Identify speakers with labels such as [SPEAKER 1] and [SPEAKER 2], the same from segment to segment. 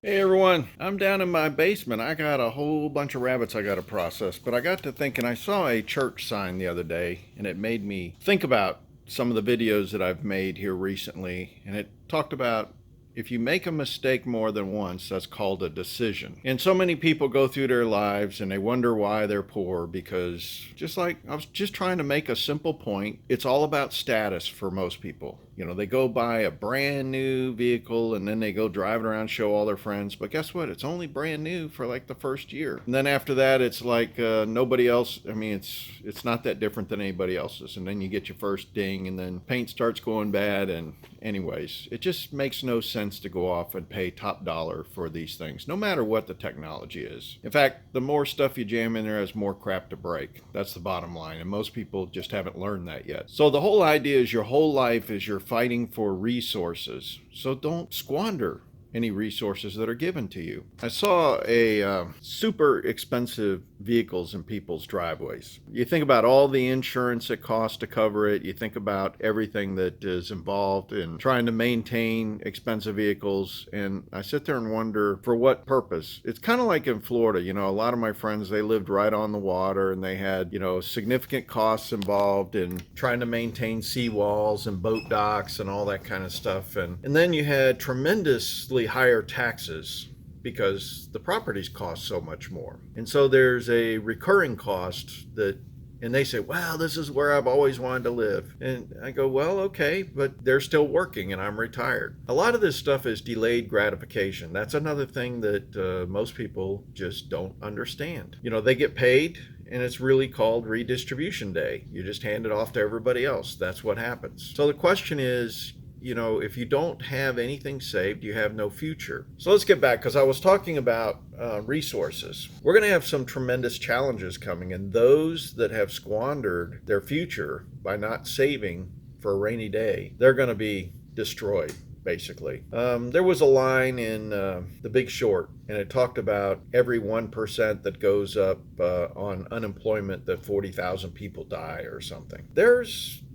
[SPEAKER 1] Hey everyone, I'm down in my basement. I got a whole bunch of rabbits I got to process, but I got to thinking I saw a church sign the other day and it made me think about some of the videos that I've made here recently, and it talked about if you make a mistake more than once, that's called a decision. And so many people go through their lives and they wonder why they're poor because, just like I was just trying to make a simple point, it's all about status for most people. They go buy a brand new vehicle and then they go drive it around, show all their friends. But guess what? It's only brand new for like the first year. And then after that, it's like nobody else. I mean, it's not that different than anybody else's. And then you get your first ding and then paint starts going bad. And anyways, it just makes no sense to go off and pay top dollar for these things, no matter what the technology is. In fact, the more stuff you jam in there, has more crap to break. That's the bottom line. And most people just haven't learned that yet. So the whole idea is your whole life is your fighting for resources. So don't squander any resources that are given to you. I saw a super expensive vehicles in people's driveways. You think about all the insurance it costs to cover it. You think about everything that is involved in trying to maintain expensive vehicles. And I sit there and wonder, for what purpose? It's kind of like in Florida. A lot of my friends, they lived right on the water and they had, significant costs involved in trying to maintain seawalls and boat docks and all that kind of stuff. And then you had tremendously higher taxes because the properties cost so much more. And so there's a recurring cost and they say, well, this is where I've always wanted to live. And I go, well, okay, but they're still working and I'm retired. A lot of this stuff is delayed gratification. That's another thing that most people just don't understand. They get paid and it's really called redistribution day. You just hand it off to everybody else. That's what happens. So the question is, if you don't have anything saved, you have no future. So let's get back, because I was talking about resources. We're going to have some tremendous challenges coming, and those that have squandered their future by not saving for a rainy day, they're going to be destroyed. Basically, there was a line in The Big Short, and it talked about every 1% that goes up on unemployment, that 40,000 people die or something.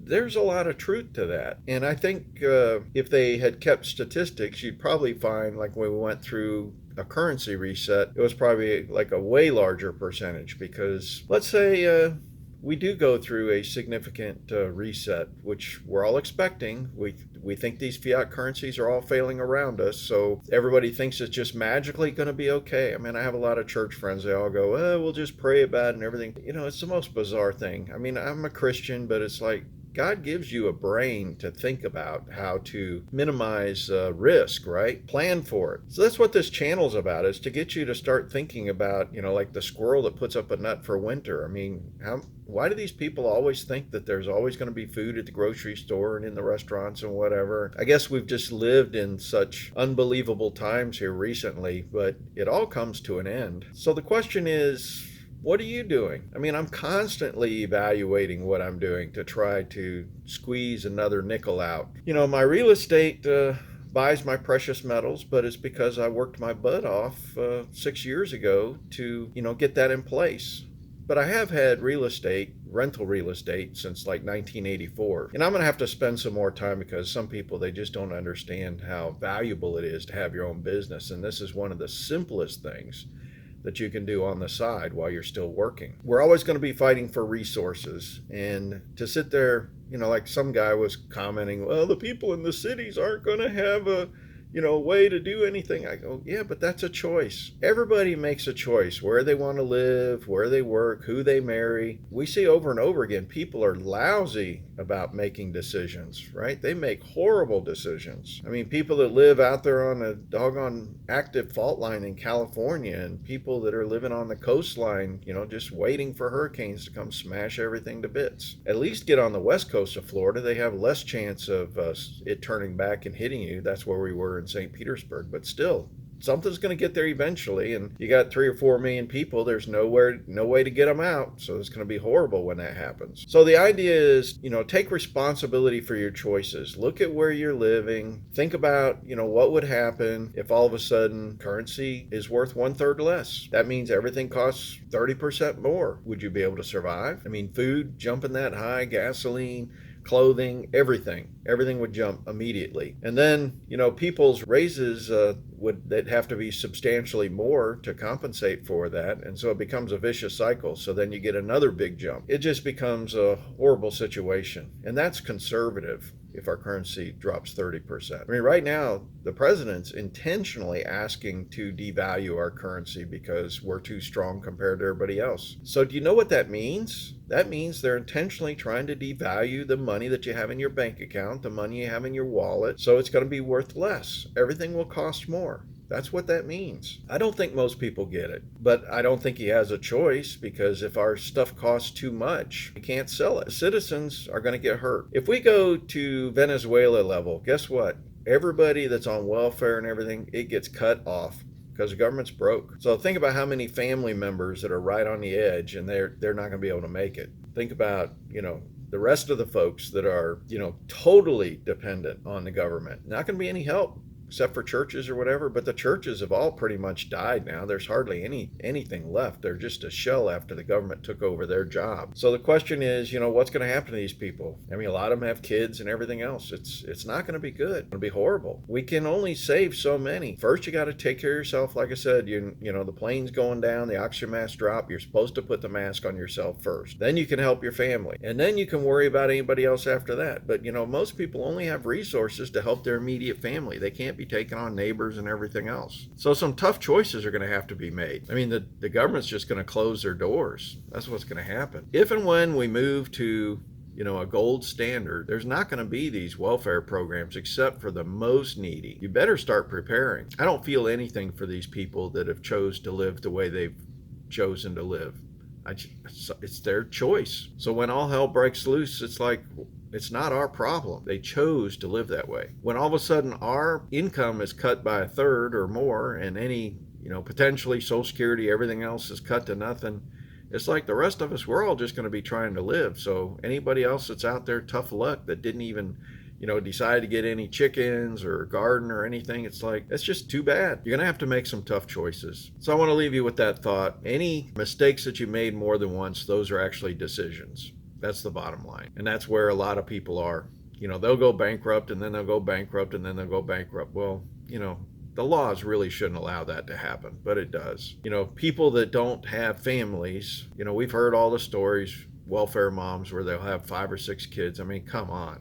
[SPEAKER 1] There's a lot of truth to that. And I think if they had kept statistics, you'd probably find, like when we went through a currency reset, it was probably like a way larger percentage. Because let's say we do go through a significant reset, which we're all expecting. We think these fiat currencies are all failing around us, so everybody thinks it's just magically going to be okay. I mean, I have a lot of church friends. They all go, oh, we'll just pray about it and everything. It's the most bizarre thing. I mean, I'm a Christian, but it's like, God gives you a brain to think about how to minimize risk, right? Plan for it. So that's what this channel's about, is to get you to start thinking about, like the squirrel that puts up a nut for winter. I mean, why do these people always think that there's always going to be food at the grocery store and in the restaurants and whatever? I guess we've just lived in such unbelievable times here recently, but it all comes to an end. So the question is, what are you doing? I mean, I'm constantly evaluating what I'm doing to try to squeeze another nickel out. My real estate buys my precious metals, but it's because I worked my butt off 6 years ago to, get that in place. But I have had rental real estate, since like 1984. And I'm going to have to spend some more time, because some people, they just don't understand how valuable it is to have your own business. And this is one of the simplest things that you can do on the side while you're still working. We're always going to be fighting for resources. And to sit there, like some guy was commenting, well, the people in the cities aren't going to have a way to do anything. I go, yeah, but that's a choice. Everybody makes a choice where they want to live, where they work, who they marry. We see over and over again, people are lousy about making decisions, right? They make horrible decisions. I mean, people that live out there on a doggone active fault line in California, and people that are living on the coastline, just waiting for hurricanes to come smash everything to bits. At least get on the west coast of Florida. They have less chance of it turning back and hitting you. That's where we were in St. Petersburg, but still, something's going to get there eventually, and you got 3 or 4 million people. There's no way to get them out, so it's going to be horrible when that happens. So the idea is, take responsibility for your choices. Look at where you're living. Think about, what would happen if all of a sudden currency is worth 1/3 less. That means everything costs 30% more. Would you be able to survive? I mean, food jumping that high, gasoline, clothing, everything would jump immediately. And then, people's raises they'd have to be substantially more to compensate for that, and so it becomes a vicious cycle. So then you get another big jump. It just becomes a horrible situation, and that's conservative. If our currency drops 30%. I mean, right now, the president's intentionally asking to devalue our currency because we're too strong compared to everybody else. So do you know what that means? That means they're intentionally trying to devalue the money that you have in your bank account, the money you have in your wallet, so it's going to be worth less. Everything will cost more. That's what that means. I don't think most people get it, but I don't think he has a choice, because if our stuff costs too much, we can't sell it. Citizens are going to get hurt. If we go to Venezuela level, guess what? Everybody that's on welfare and everything, it gets cut off because the government's broke. So think about how many family members that are right on the edge and they're not going to be able to make it. Think about, the rest of the folks that are, totally dependent on the government. Not going to be any help, except for churches or whatever, but the churches have all pretty much died now. There's hardly anything left. They're just a shell after the government took over their job. So the question is, what's going to happen to these people? I mean, a lot of them have kids and everything else. It's not going to be good. It's going to be horrible. We can only save so many. First, you got to take care of yourself. Like I said, the plane's going down, the oxygen mask drop. You're supposed to put the mask on yourself first. Then you can help your family. And then you can worry about anybody else after that. But, most people only have resources to help their immediate family. They can't be taking on neighbors and everything else. So some tough choices are going to have to be made. I mean, the government's just going to close their doors. That's what's going to happen. If and when we move to a gold standard, there's not going to be these welfare programs except for the most needy. You better start preparing. I don't feel anything for these people that have chose to live the way they've chosen to live. It's their choice. So when all hell breaks loose, it's like, it's not our problem. They chose to live that way. When all of a sudden our income is cut by a third or more, and any, potentially Social Security, everything else is cut to nothing, it's like the rest of us, we're all just going to be trying to live. So anybody else that's out there, tough luck, that didn't even decide to get any chickens or garden or anything, it's like, it's just too bad. You're going to have to make some tough choices. So I want to leave you with that thought. Any mistakes that you made more than once, those are actually decisions. That's the bottom line. And that's where a lot of people are. They'll go bankrupt, and then they'll go bankrupt, and then they'll go bankrupt. Well, the laws really shouldn't allow that to happen, but it does. People that don't have families, we've heard all the stories, welfare moms where they'll have 5 or 6 kids. I mean, come on.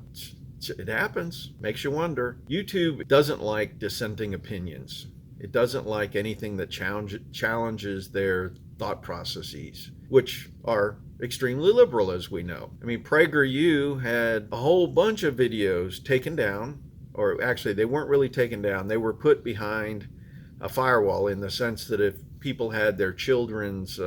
[SPEAKER 1] It happens. Makes you wonder. YouTube doesn't like dissenting opinions. It doesn't like anything that challenges their thought processes, which are extremely liberal, as we know. I mean, PragerU had a whole bunch of videos taken down, or actually they weren't really taken down. They were put behind a firewall, in the sense that if people had their children's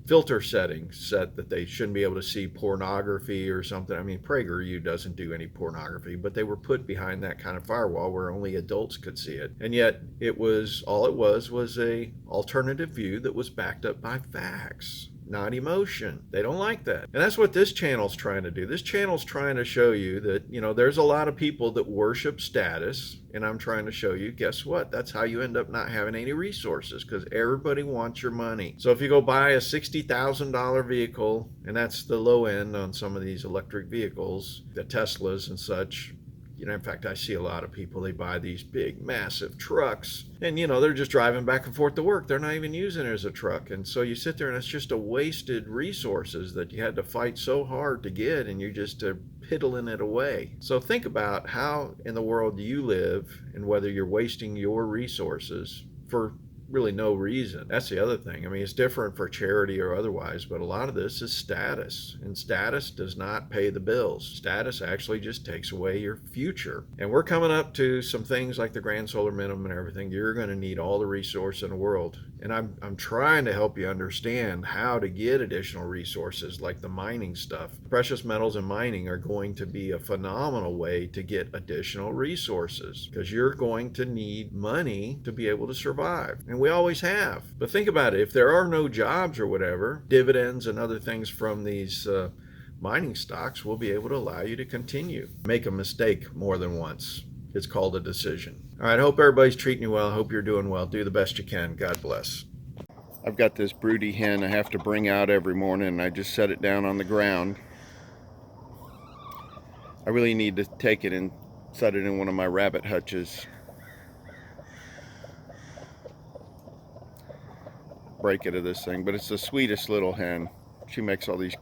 [SPEAKER 1] filter settings set that they shouldn't be able to see pornography or something. I mean, PragerU doesn't do any pornography, but they were put behind that kind of firewall where only adults could see it. And yet it was a alternative view that was backed up by facts, not emotion. They don't like that. And that's what this channel's trying to do. This channel's trying to show you that, there's a lot of people that worship status, and I'm trying to show you, guess what? That's how you end up not having any resources, because everybody wants your money. So if you go buy a $60,000 vehicle, and that's the low end on some of these electric vehicles, the Teslas and such, in fact, I see a lot of people, they buy these big, massive trucks, and, they're just driving back and forth to work. They're not even using it as a truck. And so you sit there, and it's just a wasted resources that you had to fight so hard to get, and you're just piddling it away. So think about how in the world do you live, and whether you're wasting your resources for really no reason. That's the other thing. I mean, it's different for charity or otherwise, but a lot of this is status, and status does not pay the bills. Status actually just takes away your future. And we're coming up to some things like the grand solar minimum and everything. You're going to need all the resource in the world. And I'm trying to help you understand how to get additional resources like the mining stuff. Precious metals and mining are going to be a phenomenal way to get additional resources, because you're going to need money to be able to survive. And we always have. But think about it. If there are no jobs or whatever, dividends and other things from these mining stocks will be able to allow you to continue. Make a mistake more than once. It's called a decision. All right, I hope everybody's treating you well. I hope you're doing well. Do the best you can. God bless. I've got this broody hen I have to bring out every morning, and I just set it down on the ground. I really need to take it and set it in one of my rabbit hutches. Break it of this thing, but it's the sweetest little hen. She makes all these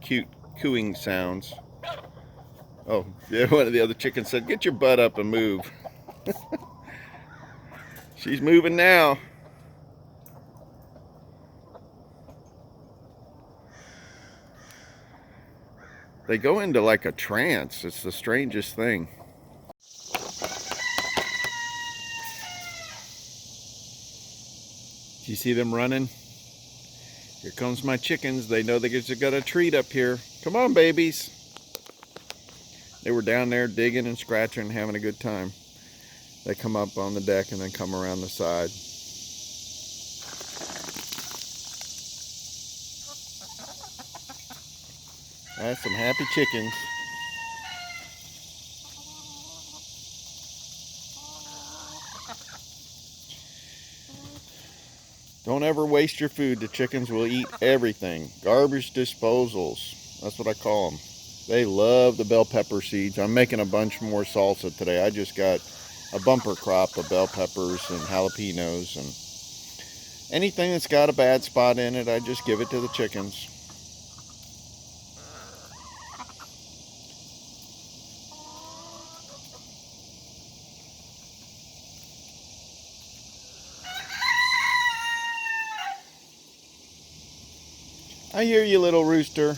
[SPEAKER 1] cute cooing sounds. Oh, yeah, one of the other chickens said, "Get your butt up and move." She's moving now. They go into like a trance. It's the strangest thing. Do you see them running? Here comes my chickens. They know they just got a treat up here. Come on, babies. They were down there digging and scratching, having a good time. They come up on the deck and then come around the side. That's some happy chickens. Don't ever waste your food. The chickens will eat everything. Garbage disposals. That's what I call them. They love the bell pepper seeds. I'm making a bunch more salsa today. I just got a bumper crop of bell peppers and jalapenos, and anything that's got a bad spot in it, I just give it to the chickens. I hear you, little rooster.